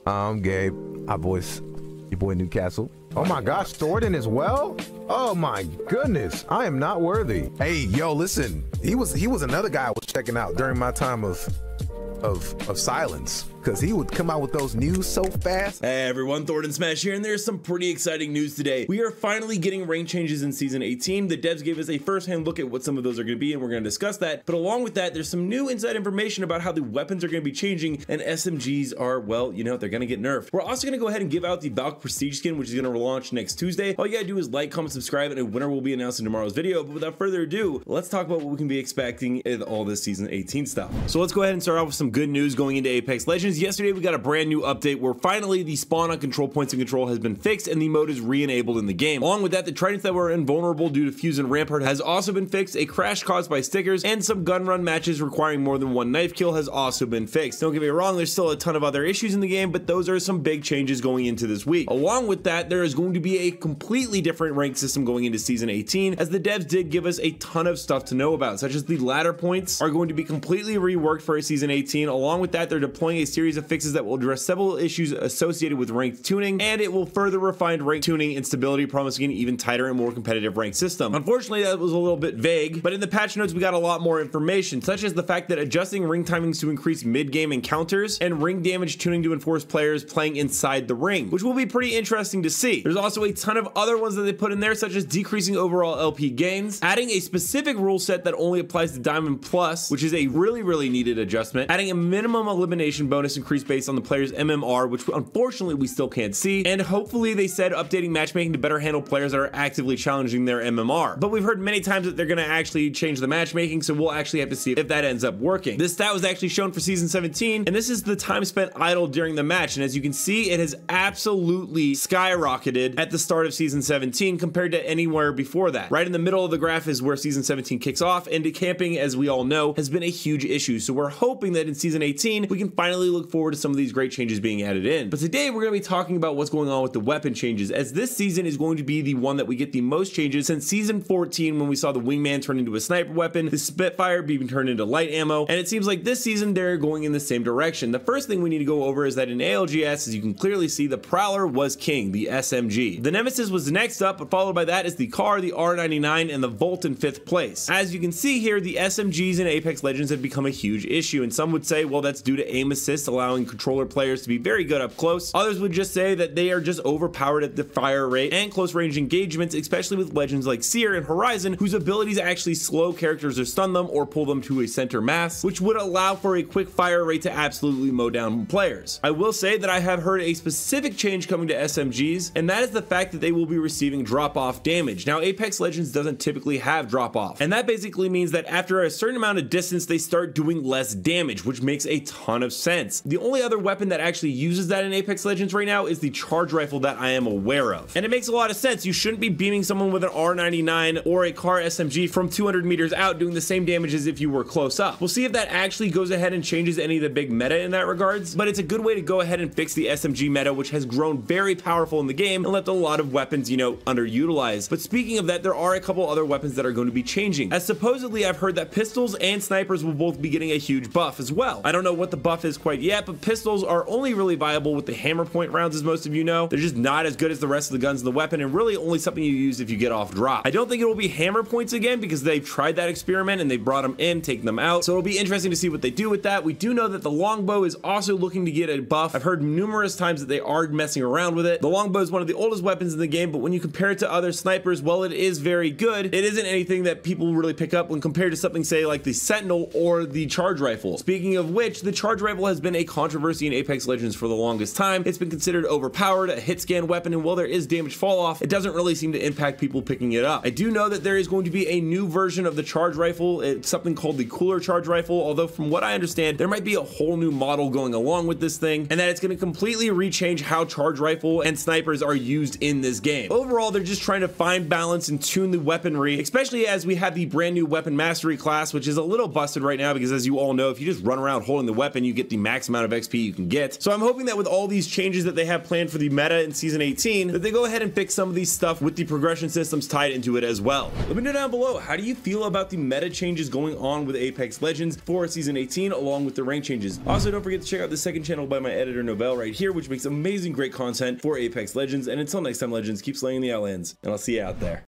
I'm Gabe. I voice your boy Newcastle. Oh my gosh, Thordan as well? Oh my goodness, I am not worthy. Hey, yo, listen, he was another guy I was checking out during my time of silence, because he would come out with those news so fast. Hey everyone, Thordan Smash here, and there's some pretty exciting news today. We are finally getting rank changes in Season 18. The devs gave us a first-hand look at what some of those are going to be, and we're going to discuss that. But along with that, there's some new inside information about how the weapons are going to be changing, and SMGs are, well, you know, they're going to get nerfed. We're also going to go ahead and give out the Valk Prestige skin, which is going to launch next Tuesday. All you gotta do is like, comment, subscribe, and a winner will be announced in tomorrow's video. But without further ado, let's talk about what we can be expecting in all this Season 18 stuff. So let's go ahead and start off with some good news going into Apex Legends. Yesterday, we got a brand new update where finally the spawn on control points in control has been fixed and the mode is re-enabled in the game. Along with that, the tridents that were invulnerable due to Fuse and Rampart has also been fixed, a crash caused by stickers, and some gun run matches requiring more than one knife kill has also been fixed. Don't get me wrong, there's still a ton of other issues in the game, but those are some big changes going into this week. Along with that, there is going to be a completely different rank system going into Season 18, as the devs did give us a ton of stuff to know about, such as the ladder points are going to be completely reworked for Season 18. Along with that, they're deploying a series of fixes that will address several issues associated with ranked tuning, and it will further refine rank tuning and stability, promising an even tighter and more competitive rank system. Unfortunately, that was a little bit vague, but in the patch notes we got a lot more information, such as the fact that adjusting ring timings to increase mid-game encounters and ring damage tuning to enforce players playing inside the ring, which will be pretty interesting to see. There's also a ton of other ones that they put in there, such as decreasing overall LP gains, adding a specific rule set that only applies to Diamond Plus, which is a really needed adjustment, adding a minimum elimination bonus increase based on the player's MMR, which unfortunately we still can't see, and hopefully they said updating matchmaking to better handle players that are actively challenging their MMR. But we've heard many times that they're going to actually change the matchmaking, so we'll actually have to see if that ends up working. This stat was actually shown for Season 17, and this is the time spent idle during the match, and as you can see, it has absolutely skyrocketed at the start of Season 17 compared to anywhere before that. Right in the middle of the graph is where Season 17 kicks off, and camping, as we all know, has been a huge issue, so we're hoping that in Season 18 we can finally look forward to some of these great changes being added in. But today we're going to be talking about what's going on with the weapon changes, as this season is going to be the one that we get the most changes since Season 14, when we saw the Wingman turn into a sniper weapon, the Spitfire being turned into light ammo, and it seems like this season they're going in the same direction. The first thing we need to go over is that in ALGS, as you can clearly see, the Prowler was king, the SMG. The Nemesis was next up, but followed by that is the Car, the R99, and the Volt in 5th place. As you can see here, the SMGs in Apex Legends have become a huge issue, and some would say, well, that's due to aim assist, allowing controller players to be very good up close. Others would just say that they are just overpowered at the fire rate and close range engagements, especially with legends like Seer and Horizon, whose abilities actually slow characters or stun them or pull them to a center mass, which would allow for a quick fire rate to absolutely mow down players. I will say that I have heard a specific change coming to SMGs, and that is the fact that they will be receiving drop-off damage. Now, Apex Legends doesn't typically have drop-off, and that basically means that after a certain amount of distance, they start doing less damage, which makes a ton of sense. The only other weapon that actually uses that in Apex Legends right now is the charge rifle that I am aware of. And it makes a lot of sense. You shouldn't be beaming someone with an R99 or a Car SMG from 200 meters out doing the same damage as if you were close up. We'll see if that actually goes ahead and changes any of the big meta in that regards, but it's a good way to go ahead and fix the SMG meta, which has grown very powerful in the game and left a lot of weapons, you know, underutilized. But speaking of that, there are a couple other weapons that are going to be changing, as supposedly I've heard that pistols and snipers will both be getting a huge buff as well. I don't know what the buff is quite yet, but pistols are only really viable with the hammer point rounds, as most of you know. They're just not as good as the rest of the guns in the weapon, and really only something you use if you get off drop. I don't think it will be hammer points again, because they've tried that experiment and they brought them in, taken them out, so it'll be interesting to see what they do with that. We do know that the longbow is also looking to get a buff. I've heard numerous times that they are messing around with it. The longbow is one of the oldest weapons in the game, but when you compare it to other snipers, while it is very good, it isn't anything that people really pick up when compared to something, say, like the Sentinel or the charge rifle. Speaking of which, the charge rifle has been a controversy in Apex Legends for the longest time. It's been considered overpowered, a hit scan weapon, and while there is damage fall off, it doesn't really seem to impact people picking it up. I do know that there is going to be a new version of the charge rifle. It's something called the cooler charge rifle, although from what I understand, there might be a whole new model going along with this thing, and that it's going to completely rechange how charge rifle and snipers are used in this game. Overall, they're just trying to find balance and tune the weaponry, especially as we have the brand new weapon mastery class, which is a little busted right now, because as you all know, if you just run around holding the weapon, you get the max max amount of XP you can get. So I'm hoping that with all these changes that they have planned for the meta in season 18, that they go ahead and fix some of these stuff with the progression systems tied into it as well. Let me know down below, how do you feel about the meta changes going on with Apex Legends for season 18 along with the rank changes? Also, don't forget to check out the second channel by my editor Novell right here, which makes amazing great content for Apex Legends. And until next time, Legends, keep slaying the Outlands, and I'll see you out there.